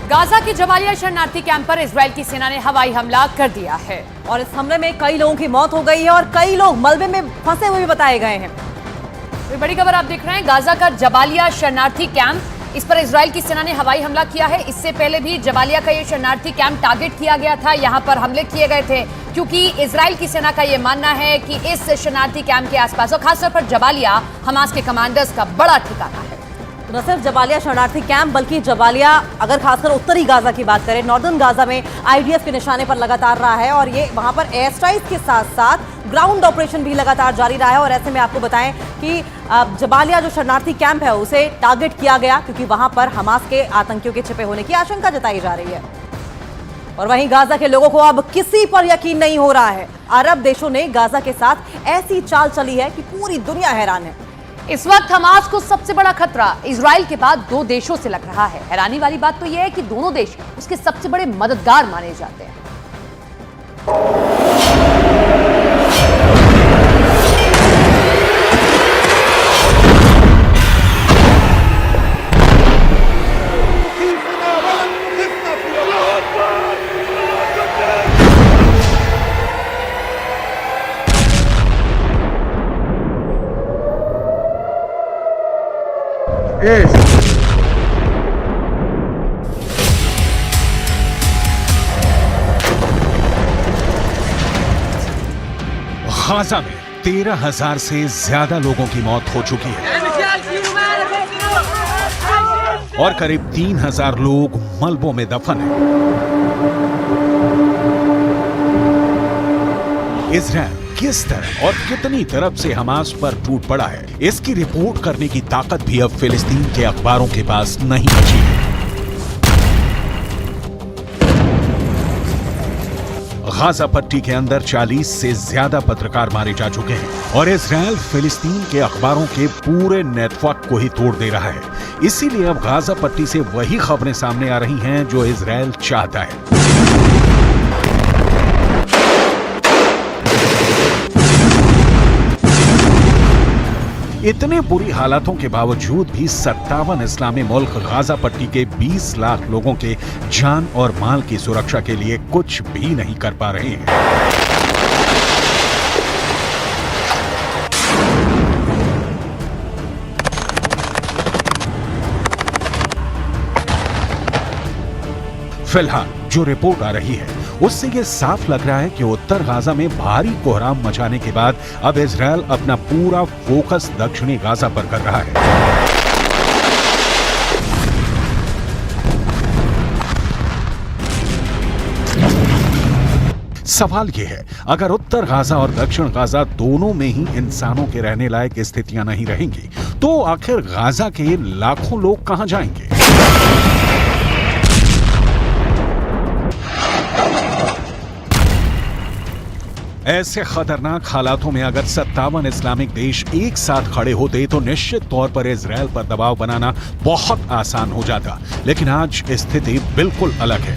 Gaza के Jabalia शरणार्थी camp पर इजरायल की सेना ने हवाई हमला कर दिया है और इस हमले में कई लोगों की मौत हो गई है और कई लोग मलबे में फंसे हुए बताए गए हैं। ये बड़ी खबर आप देख रहे हैं, गाजा का जबालिया शरणार्थी कैंप, इस पर इजरायल की सेना ने हवाई हमला किया है। इससे पहले भी जबालिया का ये शरणार्थी कैंप टारगेट किया गया था, यहां पर हमले किए गए थे क्योंकि इजरायल की सेना का यह मानना है कि इस शरणार्थी कैंप के आसपास और खासतौर पर जबालिया हमास के कमांडर्स का बड़ा ठिकाना है। न सिर्फ जबालिया शरणार्थी कैंप बल्कि जबालिया अगर खासकर उत्तरी गाजा की बात करें, नॉर्दर्न गाजा में आईडीएफ के निशाने पर लगातार रहा है और ये वहां पर एयर स्ट्राइक के साथ साथ ग्राउंड ऑपरेशन भी लगातार जारी रहा है। और ऐसे में आपको बताएं कि जबालिया जो शरणार्थी कैंप है उसे टारगेट किया गया क्योंकि वहां पर हमास के आतंकियों के छिपे होने की आशंका जताई जा रही है। और वहीं गाजा के लोगों को अब किसी पर यकीन नहीं हो रहा है। अरब देशों ने गाजा के साथ ऐसी चाल चली है कि पूरी दुनिया हैरान है। इस वक्त हमास को सबसे बड़ा खतरा इजराइल के बाद दो देशों से लग रहा है। हैरानी वाली बात तो यह है कि दोनों देश उसके सबसे बड़े मददगार माने जाते हैं। गाजा में 13,000 से ज्यादा लोगों की मौत हो चुकी है और करीब 3,000 लोग मलबों में दफन हैं। इजराइल किस तरह और कितनी तरफ से हमास पर टूट पड़ा है, इसकी रिपोर्ट करने की ताकत भी अब फिलिस्तीन के अखबारों के पास नहीं बची है। गाजा पट्टी के अंदर 40 से ज्यादा पत्रकार मारे जा चुके हैं और इजराइल फिलिस्तीन के अखबारों के पूरे नेटवर्क को ही तोड़ दे रहा है। इसीलिए अब गाजा पट्टी से वही खबरें सामने आ रही हैं जो इजराइल चाहता है। इतने बुरी हालातों के बावजूद भी 57 इस्लामी मुल्क गाजा पट्टी के 20 लाख लोगों के जान और माल की सुरक्षा के लिए कुछ भी नहीं कर पा रहे हैं। फिलहाल जो रिपोर्ट आ रही है उससे ये साफ लग रहा है कि उत्तर गाजा में भारी कोहराम मचाने के बाद अब इजराइल अपना पूरा फोकस दक्षिणी गाजा पर कर रहा है। सवाल यह है, अगर उत्तर गाजा और दक्षिण गाजा दोनों में ही इंसानों के रहने लायक स्थितियां नहीं रहेंगी तो आखिर गाजा के लाखों लोग कहां जाएंगे? ऐसे खतरनाक हालातों में अगर 57 इस्लामिक देश एक साथ खड़े होते तो निश्चित तौर पर इजराइल पर दबाव बनाना बहुत आसान हो जाता, लेकिन आज स्थिति बिल्कुल अलग है।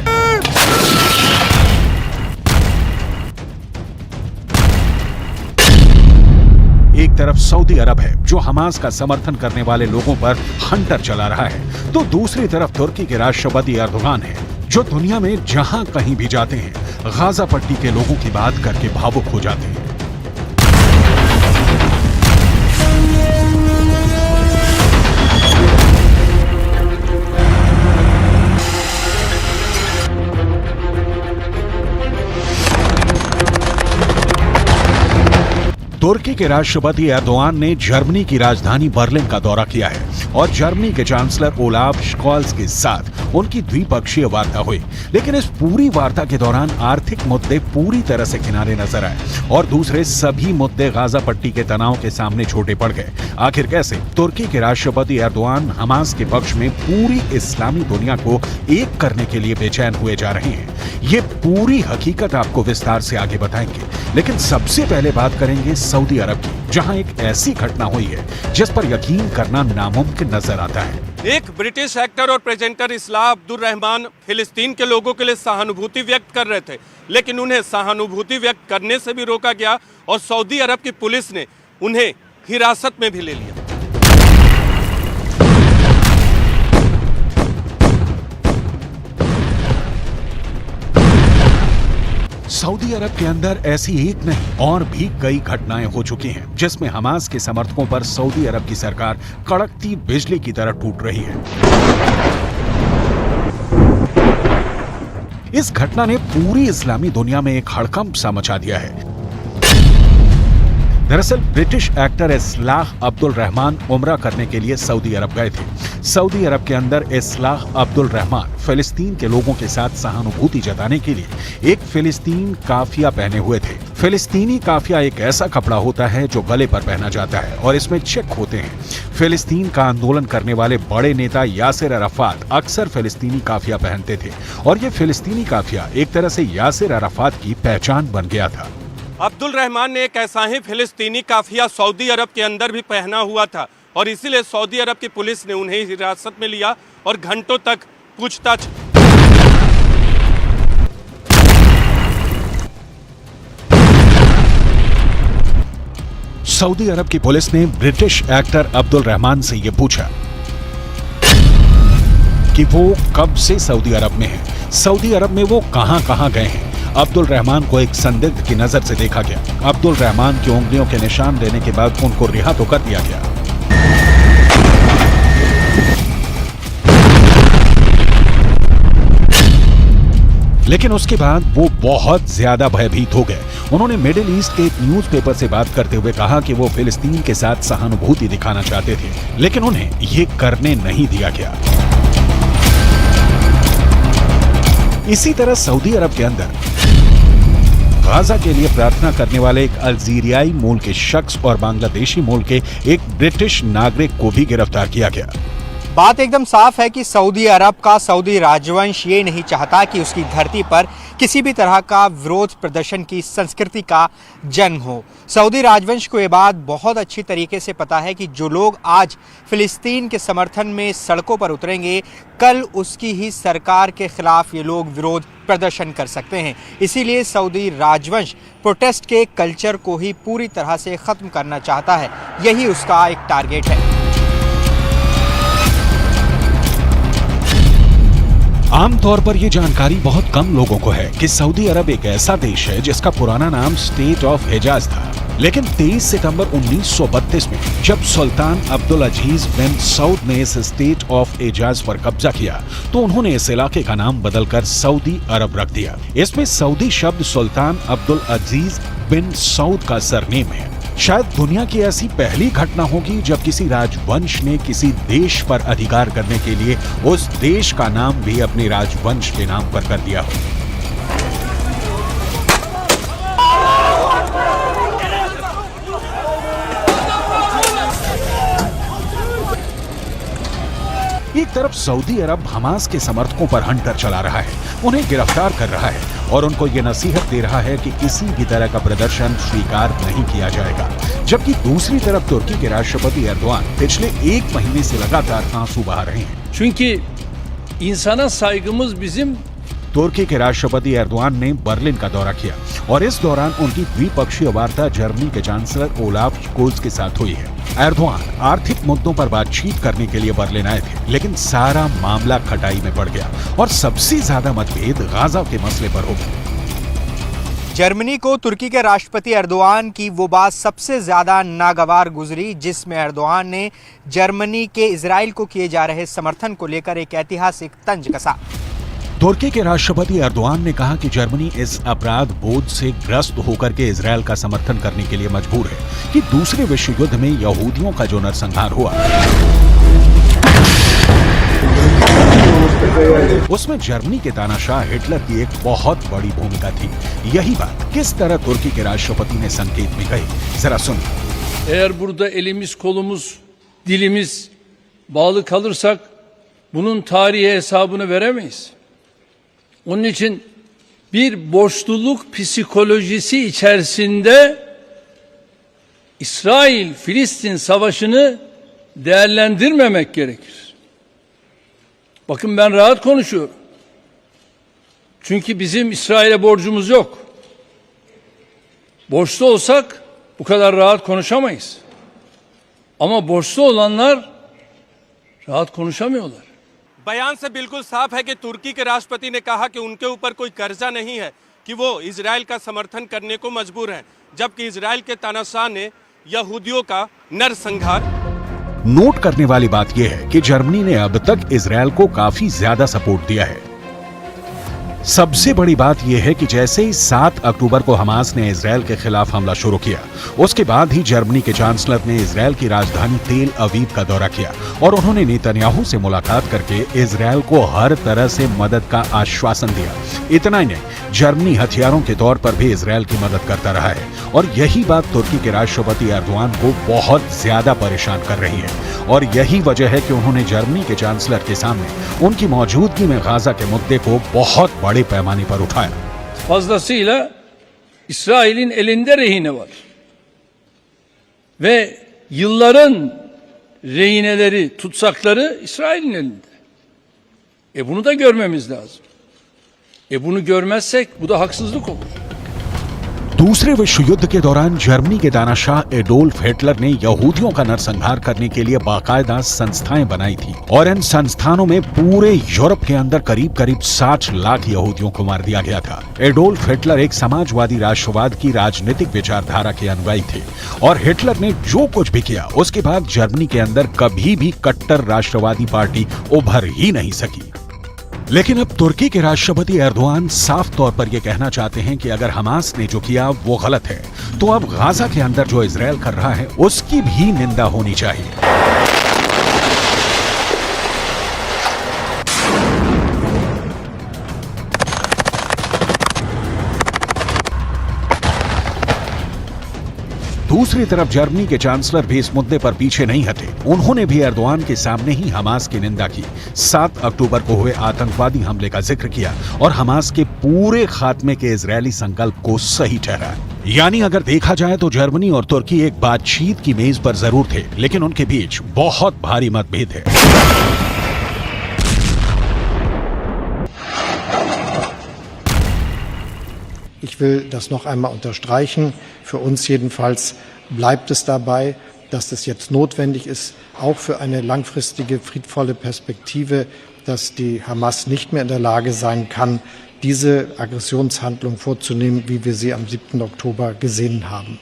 एक तरफ सऊदी अरब है जो हमास का समर्थन करने वाले लोगों पर हंटर चला रहा है, तो दूसरी तरफ तुर्की के राष्ट्रपति एर्दोगान है जो दुनिया में जहां कहीं भी जाते हैं गाजा पट्टी के लोगों की बात करके भावुक हो जाते हैं। तुर्की के राष्ट्रपति एर्दोगान ने जर्मनी की राजधानी बर्लिन का दौरा किया है और जर्मनी के चांसलर ओलाफ स्कॉल्स के साथ उनकी द्विपक्षीय वार्ता हुई, लेकिन इस पूरी वार्ता के दौरान आर्थिक मुद्दे पूरी तरह से किनारे नजर आए और दूसरे सभी मुद्दे गाजा पट्टी के तनाव के सामने छोटे पड़ गए। आखिर कैसे? तुर्की के राष्ट्रपति एर्दोगान हमास के पक्ष में पूरी इस्लामी दुनिया को एक करने के लिए बेचैन हुए जा रहे हैं। ये पूरी हकीकत आपको विस्तार से आगे बताएंगे, लेकिन सबसे पहले बात करेंगे सऊदी अरब की, जहां एक ऐसी घटना हुई है जिस पर यकीन करना नामुमकिन नजर आता है। एक ब्रिटिश एक्टर और प्रेजेंटर इस्लाह अब्दुल रहमान फिलिस्तीन के लोगों के लिए सहानुभूति व्यक्त कर रहे थे, लेकिन उन्हें सहानुभूति व्यक्त करने से भी रोका गया और सऊदी अरब की पुलिस ने उन्हें हिरासत में भी ले लिया। सऊदी अरब के अंदर ऐसी एक नहीं और भी कई घटनाएं हो चुकी हैं जिसमें हमास के समर्थकों पर सऊदी अरब की सरकार कड़कती बिजली की तरह टूट रही है। इस घटना ने पूरी इस्लामी दुनिया में एक हड़कंप सा मचा दिया है। दरअसल ब्रिटिश एक्टर इस्लाह अब्दुल रहमान उम्रा करने के लिए सऊदी अरब गए थे। सऊदी अरब के अंदर इस्लाह अब्दुल रहमान फिलिस्तीन के लोगों के साथ सहानुभूति जताने के लिए एक फिलिस्तीन काफिया पहने हुए थे। फिलिस्तीनी काफिया एक ऐसा कपड़ा होता है जो गले पर पहना जाता है और इसमें चेक होते हैं। फिलिस्तीन का आंदोलन करने वाले बड़े नेता यासिर अराफात अक्सर फिलिस्तीनी काफिया पहनते थे और ये फिलिस्तीनी काफिया एक तरह से यासिर अराफात की पहचान बन गया था। अब्दुल रहमान ने एक ऐसा ही फिलिस्तीनी काफिया सऊदी अरब के अंदर भी पहना हुआ था और इसीलिए सऊदी अरब की पुलिस ने उन्हें हिरासत में लिया और घंटों तक पूछताछ। सऊदी अरब की पुलिस ने ब्रिटिश एक्टर अब्दुल रहमान से यह पूछा कि वो कब से सऊदी अरब में है, सऊदी अरब में वो कहां गए हैं। अब्दुल रहमान को एक संदिग्ध की नजर से देखा गया। अब्दुल रहमान की उंगलियों के निशान लेने के बाद उनको रिहा तो कर दिया गया। लेकिन उसके बाद वो बहुत ज्यादा भयभीत हो गए। उन्होंने मिडिल ईस्ट के एक न्यूज़पेपर से बात करते हुए कहा कि वो फिलिस्तीन के साथ सहानुभूति दिखाना चाहते थे, लेकिन उन्हें ये करने नहीं दिया गया। इसी तरह सऊदी अरब के अंदर गाजा के लिए प्रार्थना करने वाले एक अल्जीरियाई मूल के शख्स और बांग्लादेशी मूल के एक ब्रिटिश नागरिक को भी गिरफ्तार किया गया। बात एकदम साफ है कि सऊदी अरब का सऊदी राजवंश ये नहीं चाहता कि उसकी धरती पर किसी भी तरह का विरोध प्रदर्शन की संस्कृति का जन्म हो। सऊदी राजवंश को ये बात बहुत अच्छी तरीके से पता है कि जो लोग आज फिलिस्तीन के समर्थन में सड़कों पर उतरेंगे, कल उसकी ही सरकार के खिलाफ ये लोग विरोध प्रदर्शन कर सकते हैं। इसीलिए सऊदी राजवंश प्रोटेस्ट के कल्चर को ही पूरी तरह से ख़त्म करना चाहता है। यही उसका एक टारगेट है। आमतौर पर यह जानकारी बहुत कम लोगों को है कि सऊदी अरब एक ऐसा देश है जिसका पुराना नाम स्टेट ऑफ हिजाज था। लेकिन 23 सितंबर 1932 में जब सुल्तान अब्दुल अजीज बिन सऊद ने इस स्टेट ऑफ हिजाज पर कब्जा किया तो उन्होंने इस इलाके का नाम बदलकर सऊदी अरब रख दिया। इसमें सऊदी शब्द सुल्तान अब्दुल अजीज बिन सऊद का सरनेम है। शायद दुनिया की ऐसी पहली घटना होगी जब किसी राजवंश ने किसी देश पर अधिकार करने के लिए उस देश का नाम भी अपने राजवंश के नाम पर कर दिया हो। एक तरफ सऊदी अरब हमास के समर्थकों पर हंटर चला रहा है, उन्हें गिरफ्तार कर रहा है और उनको ये नसीहत दे रहा है कि किसी भी तरह का प्रदर्शन स्वीकार नहीं किया जाएगा। जबकि दूसरी तरफ तुर्की के राष्ट्रपति एर्दोआन पिछले 1 महीने से लगातार आंसू बहा रहे हैं। Çünkü insana saygımız bizim। तुर्की के राष्ट्रपति एर्दोआन ने बर्लिन का दौरा किया और इस दौरान उनकी द्विपक्षीय वार्ता जर्मनी के चांसलर ओलाफ स्कोल्स के साथ हुई है। एर्दोआन आर्थिक मुद्दों पर बातचीत करने के लिए बर्लिन आए थे, लेकिन सारा मामला खटाई में पड़ गया और सबसे ज्यादा मतभेद गाजा के मसले पर हो गए। जर्मनी को तुर्की के राष्ट्रपति एर्दोआन की वो बात सबसे ज्यादा नागवार गुजरी जिसमें एर्दोआन ने जर्मनी के इजराइल को किए जा रहे समर्थन को लेकर एक ऐतिहासिक तंज कसा। तुर्की के राष्ट्रपति एर्दोआन ने कहा कि जर्मनी इस अपराध बोध से ग्रस्त होकर के इजरायल का समर्थन करने के लिए मजबूर है कि दूसरे विश्व युद्ध में यहूदियों का जो नरसंहार हुआ उसमें जर्मनी के तानाशाह हिटलर की एक बहुत बड़ी भूमिका थी। यही बात किस तरह तुर्की के राष्ट्रपति ने संकेत में कही, जरा सुनिए। Eğer burada elimiz, kolumuz, dilimiz bağlı kalırsak bunun tarihi hesabını veremeyiz. Onun için bir borçluluk psikolojisi içerisinde İsrail-Filistin savaşını değerlendirmemek gerekir. Bakın ben rahat konuşuyorum. Çünkü bizim İsrail'e borcumuz yok. Borçlu olsak bu kadar rahat konuşamayız. Ama borçlu olanlar rahat konuşamıyorlar. बयान से बिल्कुल साफ है कि तुर्की के राष्ट्रपति ने कहा कि उनके ऊपर कोई कर्जा नहीं है, कि वो इजराइल का समर्थन करने को मजबूर हैं, जबकि इजराइल के तानाशाह ने यहूदियों का नरसंहार। नोट करने वाली बात यह है कि जर्मनी ने अब तक इजराइल को काफी ज्यादा सपोर्ट दिया है। सबसे बड़ी बात यह है कि जैसे ही 7 अक्टूबर को हमास ने इजराइल के खिलाफ हमला शुरू किया, उसके बाद ही जर्मनी के चांसलर ने इजराइल की राजधानी तेल अवीव का दौरा किया और उन्होंने नेतन्याहू से मुलाकात करके इजराइल को हर तरह से मदद का आश्वासन दिया। इतना ही नहीं, जर्मनी हथियारों के तौर पर भी इजराइल की मदद करता रहा है और यही बात तुर्की के राष्ट्रपति एर्दोआन को बहुत ज्यादा परेशान कर रही है और यही वजह है कि उन्होंने जर्मनी के चांसलर के सामने उनकी मौजूदगी में गाजा के मुद्दे को बहुत बड़े पैमाने पर उठाया। Fazlasıyla İsrail'in elinde rehine var. Ve yılların rehineleri, tutsakları İsrail'in elinde. Bunu da görmemiz lazım. Bunu görmezsek bu da haksızlık olur. दूसरे विश्व युद्ध के दौरान जर्मनी के दानाशाह एडोल्फ हिटलर ने यहूदियों का नरसंहार करने के लिए बाकायदा संस्थाएं बनाई थी और इन संस्थानों में पूरे यूरोप के अंदर करीब 60 लाख यहूदियों को मार दिया गया था। एडोल्फ हिटलर एक समाजवादी राष्ट्रवाद की राजनीतिक विचारधारा के अनुयायी थे और हिटलर ने जो कुछ भी किया उसके बाद जर्मनी के अंदर कभी भी कट्टर राष्ट्रवादी पार्टी उभर ही नहीं सकी। लेकिन अब तुर्की के राष्ट्रपति एर्दोआन साफ तौर पर यह कहना चाहते हैं कि अगर हमास ने जो किया वो गलत है, तो अब गाजा के अंदर जो इजराइल कर रहा है उसकी भी निंदा होनी चाहिए। दूसरी तरफ जर्मनी के चांसलर भी इस मुद्दे पर पीछे नहीं हटे। उन्होंने भी एर्दोआन के सामने ही हमास की निंदा की, 7 अक्टूबर को हुए आतंकवादी हमले का जिक्र किया और हमास के पूरे खात्मे के इजरायली संकल्प को सही ठहराया। यानी अगर देखा जाए तो जर्मनी और तुर्की एक बातचीत की मेज पर जरूर थे, लेकिन उनके बीच बहुत भारी मतभेद है। Ich will das noch einmal unterstreichen. Für uns jedenfalls bleibt es dabei, dass es jetzt notwendig ist, auch für eine langfristige, friedvolle Perspektive, dass die Hamas nicht mehr in der Lage sein kann, diese Aggressionshandlung vorzunehmen, wie wir sie am 7. Oktober gesehen haben.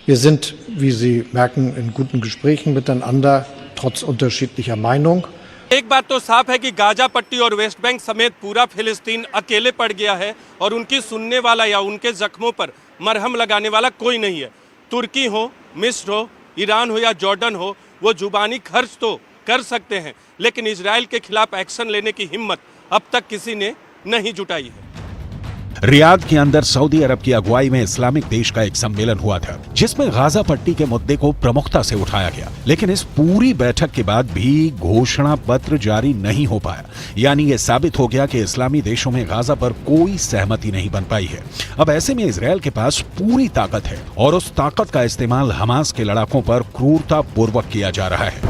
Wir sind, wie Sie merken, in guten Gesprächen miteinander, trotz unterschiedlicher Meinung. एक बात तो साफ है कि Gaza पट्टी और West Bank समेत पूरा फिलिस्तीन अकेले पड़ गया है और उनकी सुनने वाला या उनके जख्मों पर मरहम लगाने वाला कोई नहीं है। तुर्की हो, मिस्र हो, ईरान हो या जॉर्डन हो, वो जुबानी खर्च तो कर सकते हैं, लेकिन इजराइल के खिलाफ एक्शन लेने की हिम्मत अब तक किसी ने नहीं जुटाई है। रियाद के अंदर सऊदी अरब की अगुवाई में इस्लामिक देश का एक सम्मेलन हुआ था, जिसमें गाजा पट्टी के मुद्दे को प्रमुखता से उठाया गया, लेकिन इस पूरी बैठक के बाद भी घोषणा पत्र जारी नहीं हो पाया। यानी ये साबित हो गया कि इस्लामी देशों में गाजा पर कोई सहमति नहीं बन पाई है। अब ऐसे में इजराइल के पास पूरी ताकत है और उस ताकत का इस्तेमाल हमास के लड़ाकों पर क्रूरता पूर्वक किया जा रहा है।